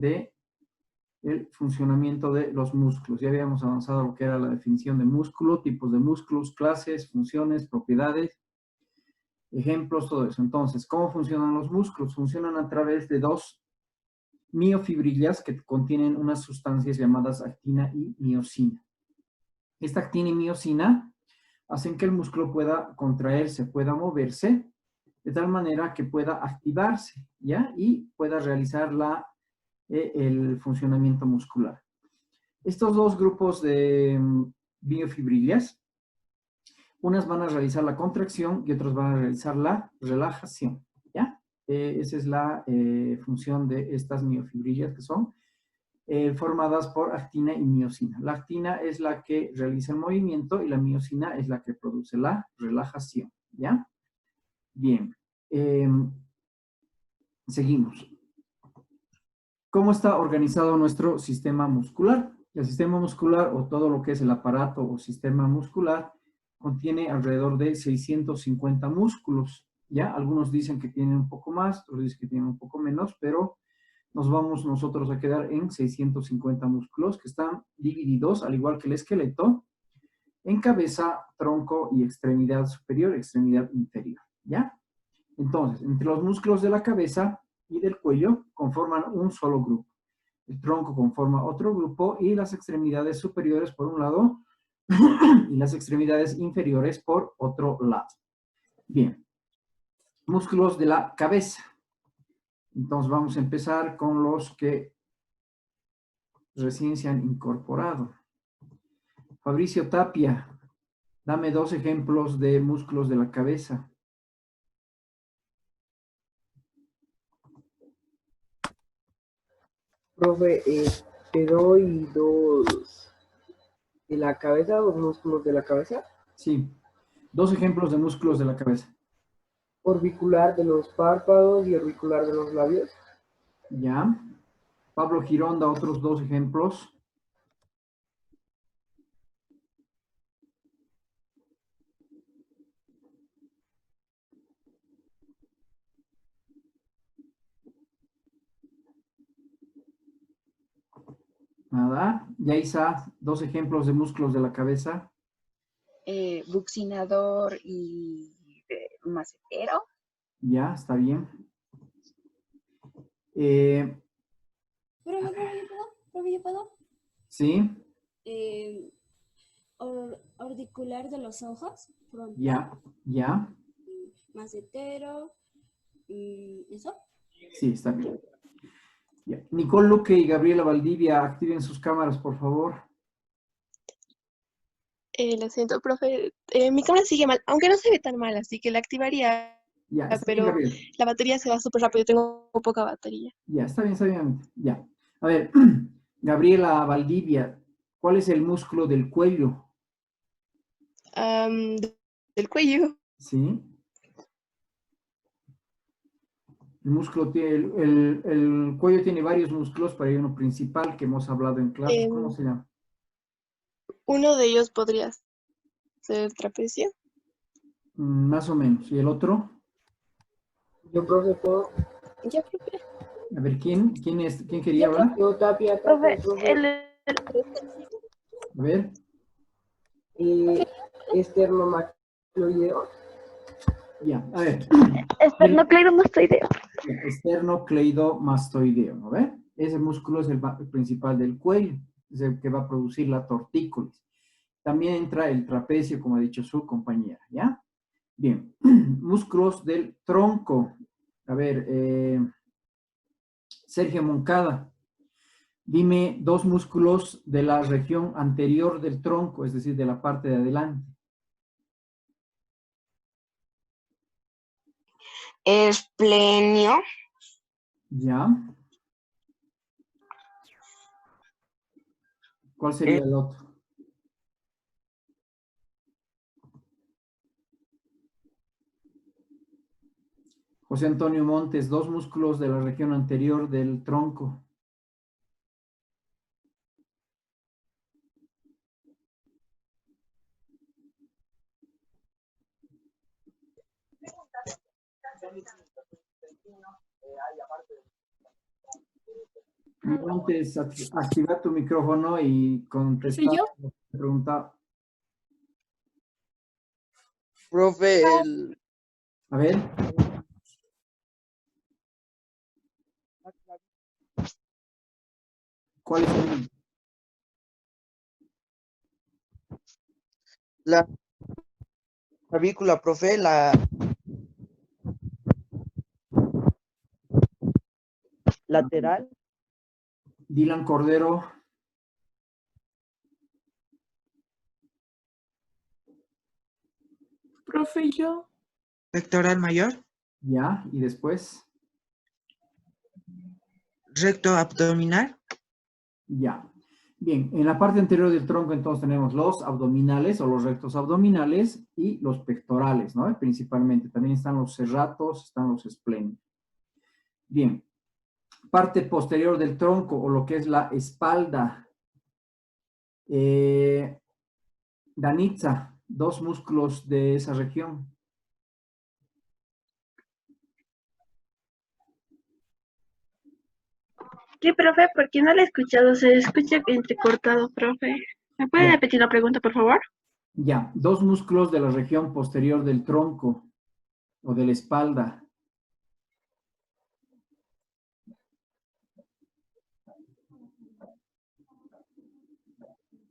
de el funcionamiento de los músculos. Ya habíamos avanzado lo que era la definición de músculo, tipos de músculos, clases, funciones, propiedades, ejemplos, todo eso. Entonces, ¿cómo funcionan los músculos? Funcionan a través de dos miofibrillas que contienen unas sustancias llamadas actina y miosina. Esta actina y miosina hacen que el músculo pueda contraerse, pueda moverse, de tal manera que pueda activarse, ¿ya? Y pueda realizar el funcionamiento muscular. Estos dos grupos de miofibrillas, unas van a realizar la contracción y otras van a realizar la relajación, ¿ya? Esa es la función de estas miofibrillas que son formadas por actina y miosina. La actina es la que realiza el movimiento y la miosina es la que produce la relajación, ¿ya? Bien. Seguimos. ¿Cómo está organizado nuestro sistema muscular? El sistema muscular o todo lo que es el aparato o sistema muscular contiene alrededor de 650 músculos, ¿ya? Algunos dicen que tienen un poco más, otros dicen que tienen un poco menos, pero nos vamos nosotros a quedar en 650 músculos que están divididos, al igual que el esqueleto, en cabeza, tronco y extremidad superior, extremidad inferior, ¿ya? Entonces, entre los músculos de la cabeza y del cuello conforman un solo grupo. El tronco conforma otro grupo y las extremidades superiores por un lado y las extremidades inferiores por otro lado. Bien, músculos de la cabeza. Entonces vamos a empezar con los que recién se han incorporado. Fabricio Tapia, dame 2 ejemplos de músculos de la cabeza. Profe, te doy dos de la cabeza, dos músculos de la cabeza. Sí, 2 ejemplos de músculos de la cabeza. Orbicular de los párpados y orbicular de los labios. Ya. Pablo Gironda, otros 2 ejemplos. Nada. Yaisa, 2 ejemplos de músculos de la cabeza. Buccinador y macetero. Ya, está bien. ¿Profe, yo puedo? Sí, Orbicular de los ojos, frontal, ya, ya. macetero, ¿eso? Sí, está bien. Ya. Nicole Luque y Gabriela Valdivia, activen sus cámaras, por favor. Lo siento, profe. Mi cámara sigue mal, aunque no se ve tan mal, así que la activaría, Ya, está bien, pero Gabriela. la batería se va súper rápido, tengo poca batería. Ya, está bien, ya. A ver, Gabriela Valdivia, ¿cuál es el músculo del cuello? Del cuello. Sí. El músculo tiene, el cuello tiene varios músculos, pero hay uno principal que hemos hablado en clase. ¿Cómo se llama? Uno de ellos podría ser trapecio. Más o menos. ¿Y el otro? Yo, profe, puedo. Ya, profe. A ver, ¿quién quería hablar? Yo, Tapia, Profe, profe. A ver. Esternomacloideo. Ya, a ver. Esternocleidomastoideo. Esternocleidomastoideo, ¿no ve? Ese músculo es el principal del cuello, es el que va a producir la tortícolis. También entra el trapecio, como ha dicho su compañera, ¿ya? Bien, músculos del tronco. A ver, Sergio Moncada, dime 2 músculos de la región anterior del tronco, es decir, de la parte de adelante. Esplenio. ¿Ya? ¿Cuál sería el otro? José Antonio Montes, 2 músculos de la región anterior del tronco. Antes, activa tu micrófono y contesta ¿Soy yo? la pregunta. Profe, A ver, ¿cuál es el? la clavícula, profe, la lateral, Dylan Cordero, Profe, yo. pectoral mayor, ya, y después, recto abdominal, ya. Bien, en la parte anterior del tronco entonces tenemos los abdominales o los rectos abdominales y los pectorales, ¿no? Principalmente. También están los serratos, están los esplenios. Bien, parte posterior del tronco o lo que es la espalda. Danitza, dos músculos de esa región. ¿Qué, profe? ¿Por qué no le he escuchado? Se escucha entrecortado, profe. ¿Me puede Ya. repetir la pregunta, por favor? Ya, dos músculos de la región posterior del tronco o de la espalda.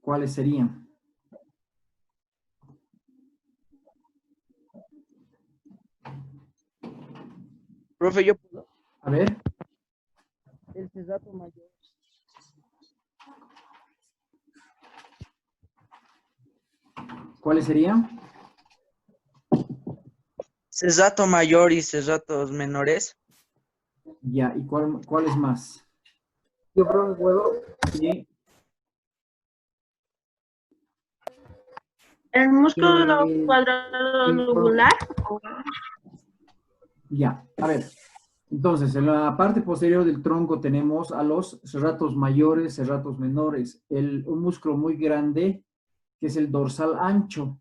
¿Cuáles serían? profe, yo puedo, A ver, el cesato mayor, ¿cuáles serían? cesato mayor y cesatos menores, Ya, ¿y cuáles más? Yo, profe, puedo. Sí, ¿El músculo Eh, cuadrado sí, lubular? ya, a ver. Entonces, en la parte posterior del tronco tenemos a los serratos mayores, serratos menores, un músculo muy grande que es el dorsal ancho.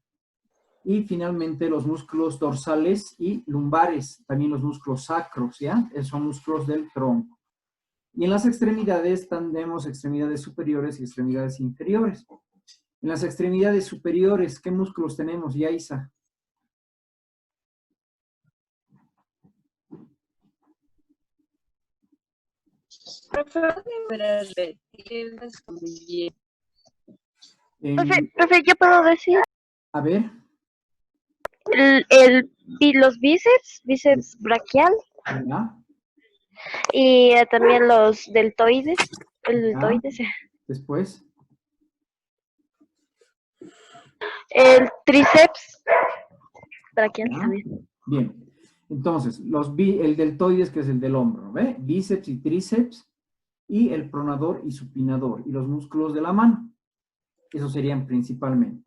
Y finalmente los músculos dorsales y lumbares, también los músculos sacros, ¿ya? Esos son músculos del tronco. Y en las extremidades tenemos extremidades superiores y extremidades inferiores. En las extremidades superiores, ¿qué músculos tenemos, Yaisa? Profe, ¿podría repetir? No escuché bien. Profe, ¿yo puedo decir? A ver, Los bíceps braquial ya, y también los deltoides, el ya, deltoides, después, el tríceps braquial ya. también. Bien. Entonces, el deltoides, que es el del hombro, ¿ve? Bíceps y tríceps, y el pronador y supinador, y los músculos de la mano. Esos serían principalmente.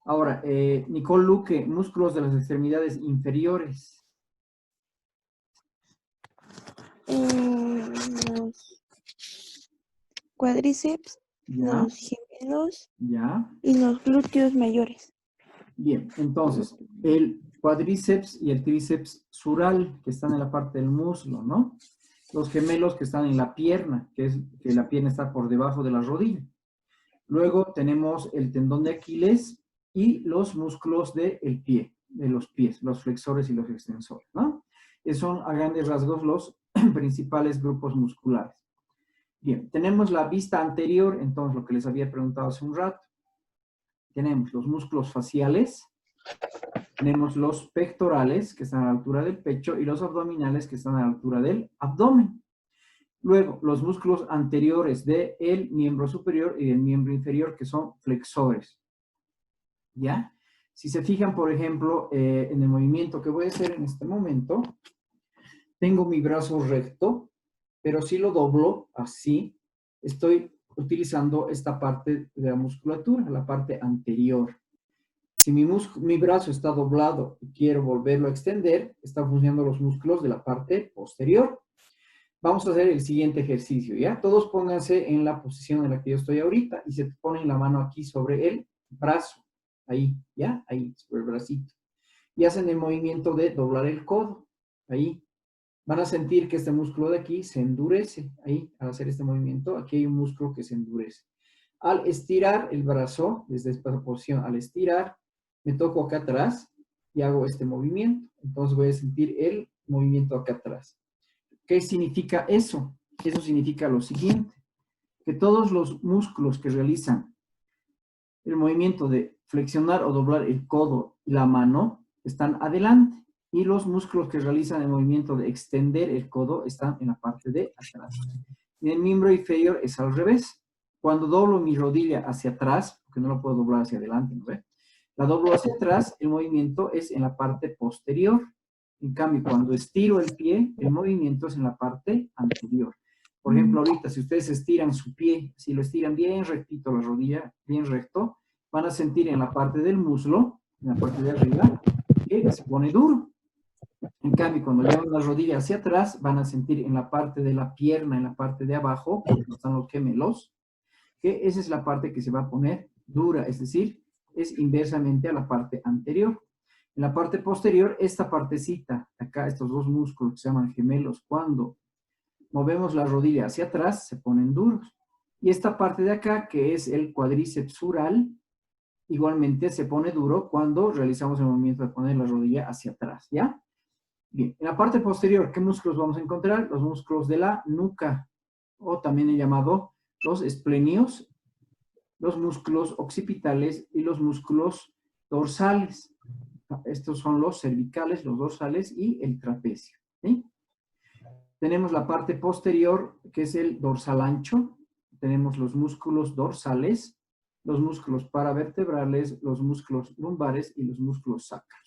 Ahora, Nicole Luque, músculos de las extremidades inferiores. Los cuádriceps, Ya, los gemelos ya. y los glúteos mayores. Bien, entonces, el cuádriceps y el tríceps sural, que están en la parte del muslo, ¿no? Los gemelos que están en la pierna, que la pierna está por debajo de la rodilla. Luego tenemos el tendón de Aquiles y los músculos del pie, de los pies, los flexores y los extensores, ¿no? Esos son a grandes rasgos los principales grupos musculares. Bien, tenemos la vista anterior, entonces lo que les había preguntado hace un rato. Tenemos los músculos faciales, tenemos los pectorales, que están a la altura del pecho, y los abdominales, que están a la altura del abdomen. Luego, los músculos anteriores del miembro superior y del miembro inferior, que son flexores. ¿Ya? Si se fijan, por ejemplo, en el movimiento que voy a hacer en este momento, tengo mi brazo recto, pero si lo doblo así, estoy utilizando esta parte de la musculatura, la parte anterior. Si mi brazo está doblado y quiero volverlo a extender, están funcionando los músculos de la parte posterior. Vamos a hacer el siguiente ejercicio, ¿ya? Todos pónganse en la posición en la que yo estoy ahorita y se ponen la mano aquí sobre el brazo. Ahí, ¿ya? Ahí, sobre el bracito. Y hacen el movimiento de doblar el codo. Ahí. van a sentir que este músculo de aquí se endurece. Ahí, al hacer este movimiento, aquí hay un músculo que se endurece. Al estirar el brazo, desde esta posición, al estirar, me toco acá atrás y hago este movimiento. Entonces voy a sentir el movimiento acá atrás. ¿Qué significa eso? Eso significa lo siguiente, que todos los músculos que realizan el movimiento de flexionar o doblar el codo y la mano están adelante. Y los músculos que realizan el movimiento de extender el codo están en la parte de atrás. Y el miembro inferior es al revés. Cuando doblo mi rodilla hacia atrás, porque no lo puedo doblar hacia adelante, ¿no ve? La doblo hacia atrás, el movimiento es en la parte posterior. En cambio, cuando estiro el pie, el movimiento es en la parte anterior. Por ejemplo, ahorita, si ustedes estiran su pie, si lo estiran bien rectito, la rodilla bien recto, van a sentir en la parte del muslo, en la parte de arriba, que se pone duro. En cambio, cuando llevan la rodilla hacia atrás, van a sentir en la parte de la pierna, en la parte de abajo, porque están los gemelos, que esa es la parte que se va a poner dura, es decir, es inversamente a la parte anterior. En la parte posterior, esta partecita, acá estos dos músculos que se llaman gemelos, cuando movemos la rodilla hacia atrás, se ponen duros. Y esta parte de acá, que es el cuádriceps sural, igualmente se pone duro cuando realizamos el movimiento de poner la rodilla hacia atrás, ¿ya? Bien, en la parte posterior, ¿qué músculos vamos a encontrar? Los músculos de la nuca, o también he llamado los esplenios, los músculos occipitales y los músculos dorsales. Estos son los cervicales, los dorsales y el trapecio, ¿sí? Tenemos la parte posterior, que es el dorsal ancho. Tenemos los músculos dorsales, los músculos paravertebrales, los músculos lumbares y los músculos sacros.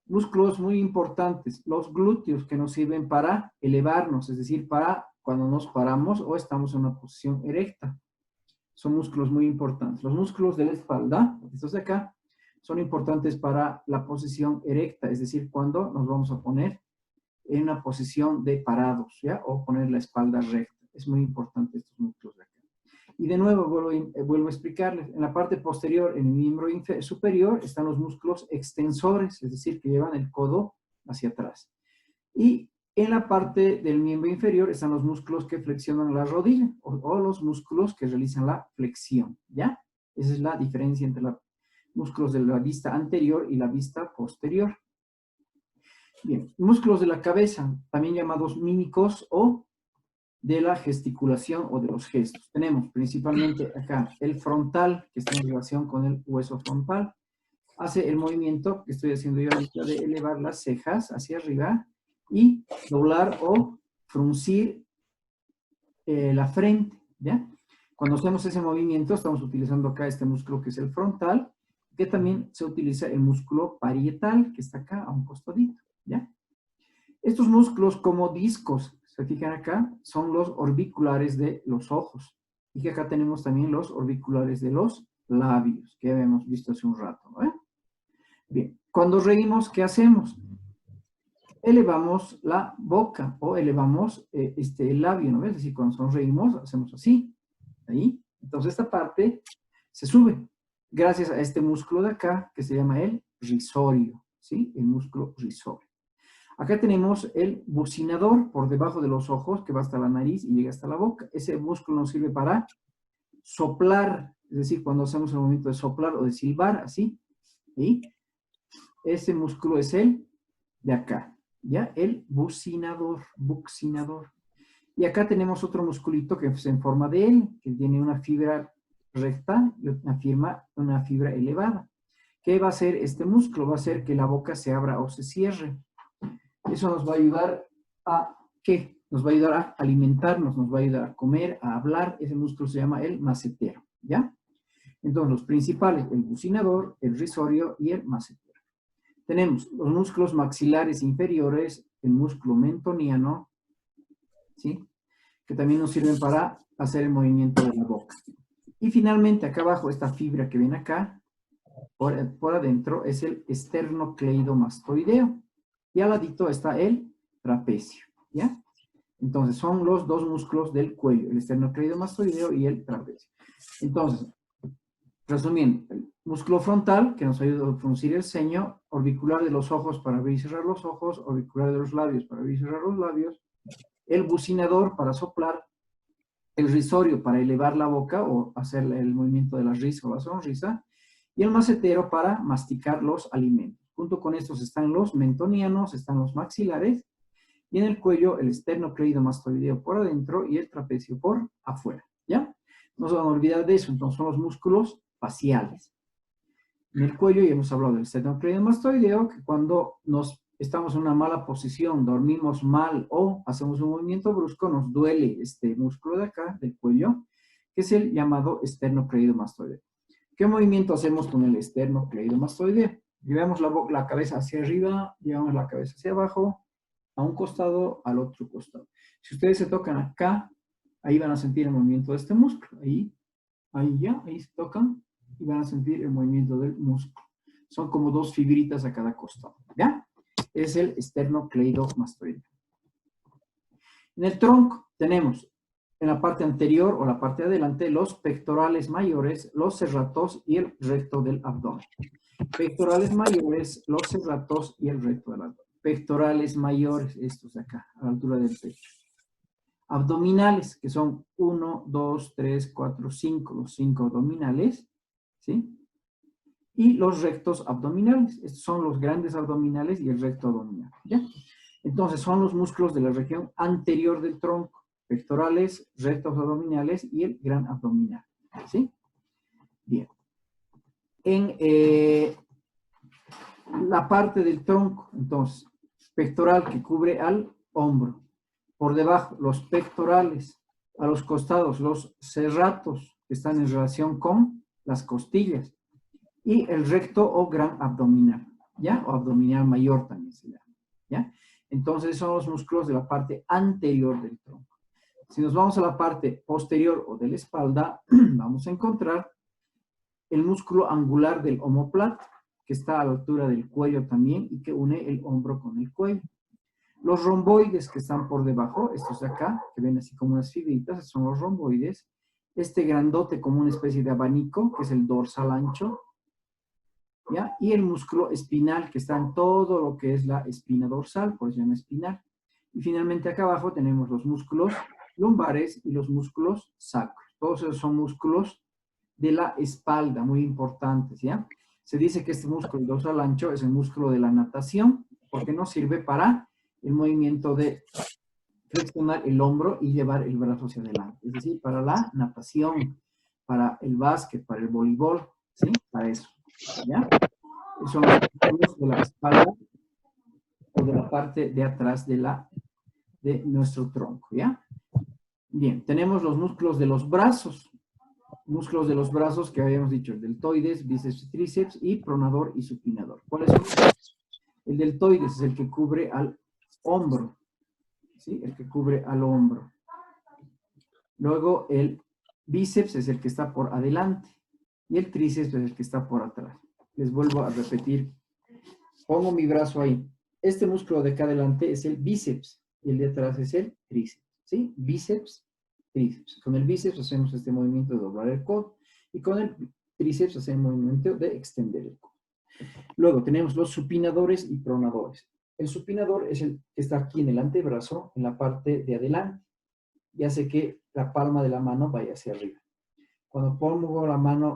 Músculos muy importantes, los glúteos, que nos sirven para elevarnos, es decir, para cuando nos paramos o estamos en una posición erecta. Son músculos muy importantes. Los músculos de la espalda, estos de acá, son importantes para la posición erecta, es decir, cuando nos vamos a poner en una posición de parados, ¿ya? O poner la espalda recta. Es muy importante estos músculos de acá. Y de nuevo, vuelvo a explicarles, en la parte posterior, en el miembro superior, están los músculos extensores, es decir, que llevan el codo hacia atrás. Y en la parte del miembro inferior están los músculos que flexionan la rodilla, o los músculos que realizan la flexión, ¿ya? Esa es la diferencia entre los músculos de la vista anterior y la vista posterior. Bien, músculos de la cabeza, también llamados mímicos o de la gesticulación o de los gestos. Tenemos principalmente acá el frontal, que está en relación con el hueso frontal. Hace el movimiento que estoy haciendo yo ahorita de elevar las cejas hacia arriba y doblar o fruncir la frente, ¿ya? Cuando hacemos ese movimiento estamos utilizando acá este músculo que es el frontal, que también se utiliza el músculo parietal, que está acá a un costadito, ¿ya? Estos músculos como discos, se fijan acá, son los orbiculares de los ojos. Y que acá tenemos también los orbiculares de los labios, que habíamos visto hace un rato, ¿no? Bien, cuando reímos, ¿qué hacemos? Elevamos la boca o elevamos el labio, ¿no ves? Es decir, cuando sonreímos, hacemos así, ahí. Entonces esta parte se sube gracias a este músculo de acá que se llama el risorio, ¿sí? El músculo risorio. Acá tenemos el bucinador por debajo de los ojos que va hasta la nariz y llega hasta la boca. Ese músculo nos sirve para soplar, es decir, cuando hacemos el movimiento de soplar o de silbar, así. ¿Sí? Ese músculo es el de acá, ¿ya? El bucinador. Y acá tenemos otro musculito que es en forma de L, que tiene una fibra recta y una fibra elevada. ¿Qué va a hacer este músculo? Va a hacer que la boca se abra o se cierre. Eso nos va a ayudar a, ¿qué? Nos va a ayudar a alimentarnos, nos va a ayudar a comer, a hablar. Ese músculo se llama el macetero, ¿ya? Entonces, los principales, el bucinador, el risorio y el macetero. Tenemos los músculos maxilares inferiores, el músculo mentoniano, ¿sí? Que también nos sirven para hacer el movimiento de la boca. Y finalmente, acá abajo, esta fibra que ven acá, por adentro, es el esternocleidomastoideo. Y al ladito está el trapecio, ¿ya? Entonces, son los dos músculos del cuello, el esternocleidomastoideo y el trapecio. Entonces, Resumiendo, el músculo frontal, que nos ayuda a fruncir el ceño, orbicular de los ojos para abrir y cerrar los ojos, orbicular de los labios para abrir y cerrar los labios, el bucinador para soplar, el risorio para elevar la boca o hacer el movimiento de la risa o la sonrisa, y el macetero para masticar los alimentos. Junto con estos están los mentonianos, están los maxilares, y en el cuello el esternocleidomastoideo por adentro y el trapecio por afuera, ¿ya? No se van a olvidar de eso, entonces son los músculos faciales. En el cuello ya hemos hablado del esternocleidomastoideo, que cuando estamos en una mala posición, dormimos mal o hacemos un movimiento brusco, nos duele este músculo de acá, del cuello, que es el llamado esternocleidomastoideo. ¿Qué movimiento hacemos con el esternocleidomastoideo? Llevamos la cabeza hacia arriba, llevamos la cabeza hacia abajo, a un costado, al otro costado. Si ustedes se tocan acá, ahí van a sentir el movimiento de este músculo. Ahí se tocan y van a sentir el movimiento del músculo. Son como dos fibritas a cada costado, ¿ya? Es el esternocleidomastoideo. En el tronco tenemos en la parte anterior o la parte de adelante los pectorales mayores, los serratos y el recto del abdomen. Pectorales mayores, los serratos y el recto del abdomen. Pectorales mayores, estos de acá, a la altura del pecho. Abdominales, que son 1, 2, 3, 4, 5, los 5 abdominales, ¿sí? Y los rectos abdominales, estos son los grandes abdominales y el recto abdominal, ¿ya? Entonces son los músculos de la región anterior del tronco, pectorales, rectos abdominales y el gran abdominal, ¿sí? Bien. En la parte del tronco, entonces, pectoral que cubre al hombro, por debajo los pectorales, a los costados los serratos que están en relación con las costillas y el recto o gran abdominal, ¿ya? O abdominal mayor también se llama, ¿ya? Entonces son los músculos de la parte anterior del tronco. Si nos vamos a la parte posterior o de la espalda, vamos a encontrar el músculo angular del omóplato, que está a la altura del cuello también y que une el hombro con el cuello. Los romboides que están por debajo, estos de acá, que ven así como unas fibritas, son los romboides. Este grandote como una especie de abanico, que es el dorsal ancho, ¿ya? Y el músculo espinal, que está en todo lo que es la espina dorsal, por eso se llama espinal. Y finalmente acá abajo tenemos los músculos lumbares y los músculos sacros. Todos esos son músculos de la espalda, muy importantes, ¿ya? Se dice que este músculo dorsal ancho es el músculo de la natación, porque nos sirve para el movimiento de flexionar el hombro y llevar el brazo hacia adelante. Es decir, para la natación, para el básquet, para el voleibol, ¿sí? Para eso, ¿ya? Esos son los músculos de la espalda o de la parte de atrás de nuestro tronco, ¿ya? Bien, tenemos los músculos de los brazos. Músculos de los brazos que habíamos dicho, el deltoides, bíceps y tríceps, y pronador y supinador. ¿Cuáles son? El deltoides es el que cubre al hombro, ¿sí? El que cubre al hombro. Luego el bíceps es el que está por adelante y el tríceps es el que está por atrás. Les vuelvo a repetir. Pongo mi brazo ahí. Este músculo de acá adelante es el bíceps y el de atrás es el tríceps, ¿sí? Bíceps, tríceps. Con el bíceps hacemos este movimiento de doblar el codo y con el tríceps hacemos el movimiento de extender el codo. Luego tenemos los supinadores y pronadores. El supinador es el que está aquí en el antebrazo, en la parte de adelante, y hace que la palma de la mano vaya hacia arriba. Cuando pongo la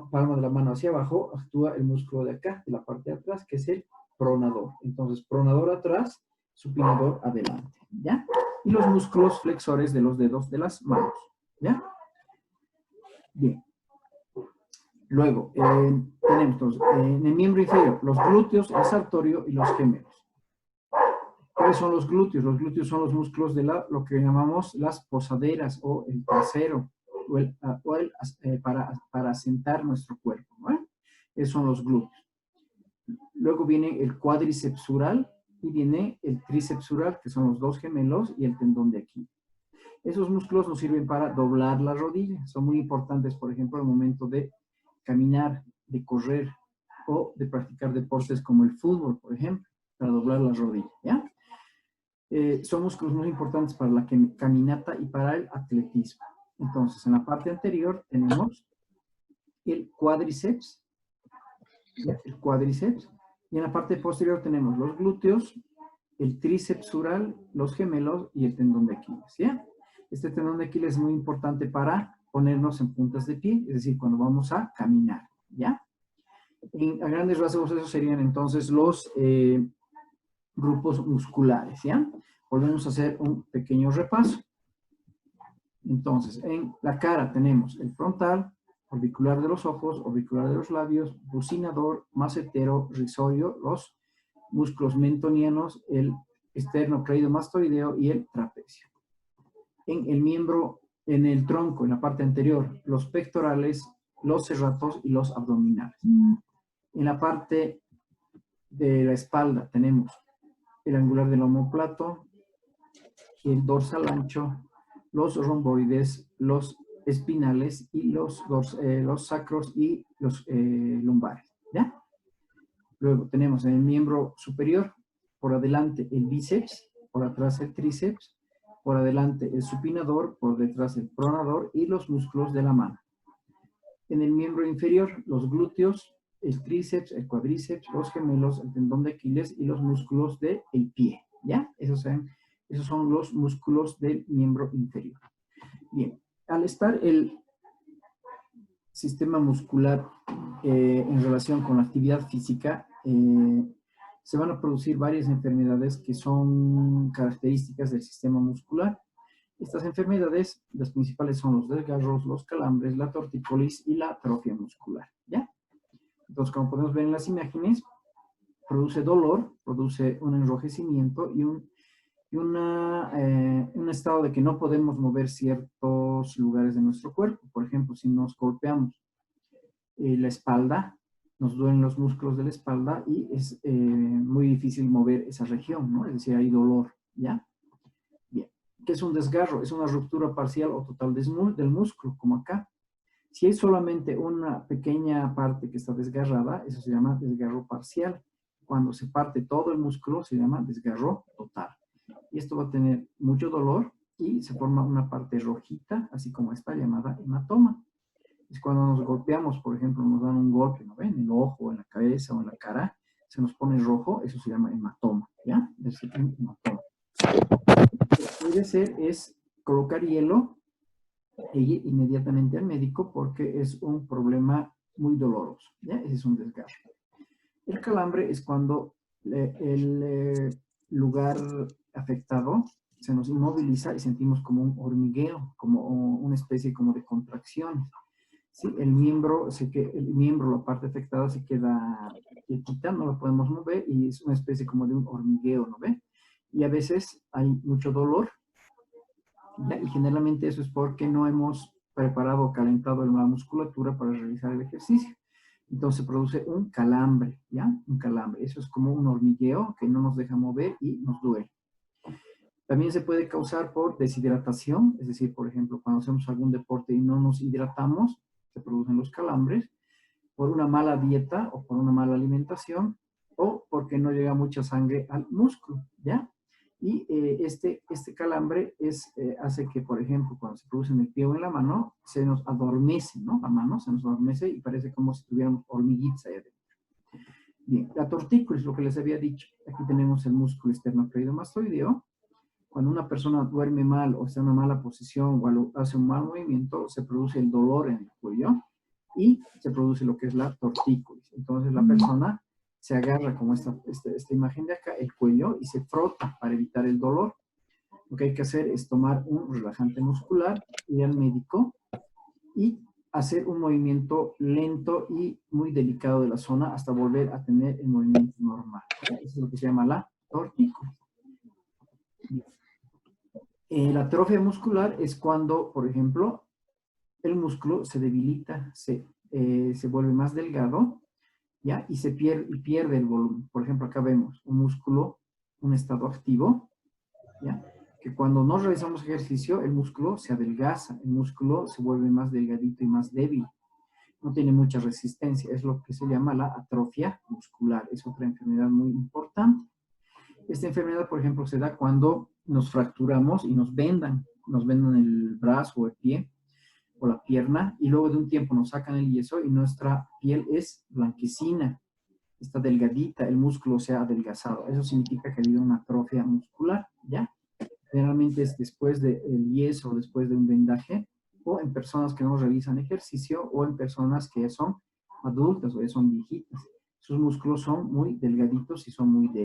palma de la mano hacia abajo, actúa el músculo de acá, de la parte de atrás, que es el pronador. Entonces, pronador atrás, supinador adelante, ¿ya? Y los músculos flexores de los dedos de las manos, ¿ya? Bien. Luego, tenemos entonces, en el miembro inferior, los glúteos, el saltorio y los gemelos. ¿Cuáles son los glúteos? Los glúteos son los músculos de lo que llamamos las posaderas o el trasero, para asentar nuestro cuerpo, ¿no? Esos son los glúteos. Luego viene el cuádriceps y viene el tríceps, que son los dos gemelos, y el tendón de Aquiles. Esos músculos nos sirven para doblar la rodilla. Son muy importantes, por ejemplo, en el momento de caminar, de correr o de practicar deportes como el fútbol, por ejemplo, para doblar la rodilla, ¿ya? Son músculos muy importantes para la caminata y para el atletismo. Entonces, en la parte anterior tenemos el cuádriceps, ¿ya? El cuádriceps. Y en la parte posterior tenemos los glúteos, el tríceps sural, los gemelos y el tendón de Aquiles, ¿ya? Este tendón de Aquiles es muy importante para ponernos en puntas de pie, es decir, cuando vamos a caminar, ¿ya? A grandes rasgos, esos serían entonces los grupos musculares, ¿ya? Volvemos a hacer un pequeño repaso. Entonces, en la cara tenemos el frontal, orbicular de los ojos, orbicular de los labios, bucinador, macetero, rizorio, los músculos mentonianos, el esternocleidomastoideo y el trapecio. En el miembro, en el tronco, en la parte anterior, los pectorales, los serratos y los abdominales. En la parte de la espalda tenemos el angular del omóplato, el dorsal ancho, los romboides, los espinales y los sacros y los lumbares, ¿ya? Luego tenemos en el miembro superior, por adelante el bíceps, por atrás el tríceps, por adelante el supinador, por detrás el pronador y los músculos de la mano. En el miembro inferior, los glúteos, el tríceps, el cuádriceps, los gemelos, el tendón de Aquiles y los músculos del pie, ¿ya? Esos son los músculos del miembro inferior. Bien, al estar el sistema muscular en relación con la actividad física, se van a producir varias enfermedades que son características del sistema muscular. Estas enfermedades, las principales son los desgarros, los calambres, la tortícolis y la atrofia muscular, ¿ya? Entonces, como podemos ver en las imágenes, produce dolor, produce un enrojecimiento y un estado de que no podemos mover ciertos lugares de nuestro cuerpo. Por ejemplo, si nos golpeamos la espalda, nos duelen los músculos de la espalda y es muy difícil mover esa región, ¿no? Es decir, hay dolor, ¿ya? Bien. ¿Qué es un desgarro? Es una ruptura parcial o total del músculo, como acá. Si hay solamente una pequeña parte que está desgarrada, eso se llama desgarro parcial. Cuando se parte todo el músculo, se llama desgarro total. Y esto va a tener mucho dolor y se forma una parte rojita, así como esta llamada hematoma. Es cuando nos golpeamos, por ejemplo, nos dan un golpe, ¿no ven? En el ojo, en la cabeza o en la cara, se nos pone rojo, eso se llama hematoma, ¿ya? Es un hematoma. Lo que puede ser es colocar hielo e ir inmediatamente al médico porque es un problema muy doloroso, ¿ya? Ese es un desgarro. El calambre es cuando el lugar afectado se nos inmoviliza y sentimos como un hormigueo, como una especie como de contracciones. ¿Sí? El miembro, la parte afectada se queda quietita, no la podemos mover y es una especie como de un hormigueo, ¿no ve? Y a veces hay mucho dolor, ¿ya? Y generalmente eso es porque no hemos preparado o calentado la musculatura para realizar el ejercicio. Entonces produce un calambre, ¿ya? Un calambre. Eso es como un hormigueo que no nos deja mover y nos duele. También se puede causar por deshidratación, es decir, por ejemplo, cuando hacemos algún deporte y no nos hidratamos, se producen los calambres, por una mala dieta o por una mala alimentación, o porque no llega mucha sangre al músculo, ¿ya? Y este calambre hace que, por ejemplo, cuando se produce en el pie o en la mano, se nos adormece, ¿no? La mano se nos adormece y parece como si tuviéramos hormiguitas ahí adentro. Bien, la tortícolis, lo que les había dicho. Aquí tenemos el músculo esternocleidomastoideo. Cuando una persona duerme mal o está en una mala posición o hace un mal movimiento, se produce el dolor en el cuello y se produce lo que es la tortícolis. Entonces la persona se agarra como esta imagen de acá, el cuello, y se frota para evitar el dolor. Lo que hay que hacer es tomar un relajante muscular, ir al médico y hacer un movimiento lento y muy delicado de la zona hasta volver a tener el movimiento normal. Eso es lo que se llama la tortícolis. La atrofia muscular es cuando, por ejemplo, el músculo se debilita, se vuelve más delgado, ¿ya? Y pierde el volumen. Por ejemplo, acá vemos un músculo, un estado activo, ¿ya? Que cuando no realizamos ejercicio, el músculo se adelgaza, el músculo se vuelve más delgadito y más débil. No tiene mucha resistencia, es lo que se llama la atrofia muscular. Es otra enfermedad muy importante. Esta enfermedad, por ejemplo, se da cuando nos fracturamos y nos vendan el brazo o el pie. o la pierna, y luego de un tiempo nos sacan el yeso y nuestra piel es blanquecina, está delgadita, el músculo se ha adelgazado. Eso significa que ha habido una atrofia muscular, ¿ya? Generalmente es después del yeso, después de un vendaje, o en personas que no realizan ejercicio, o en personas que ya son adultas o ya son viejitas. Sus músculos son muy delgaditos y son muy débiles.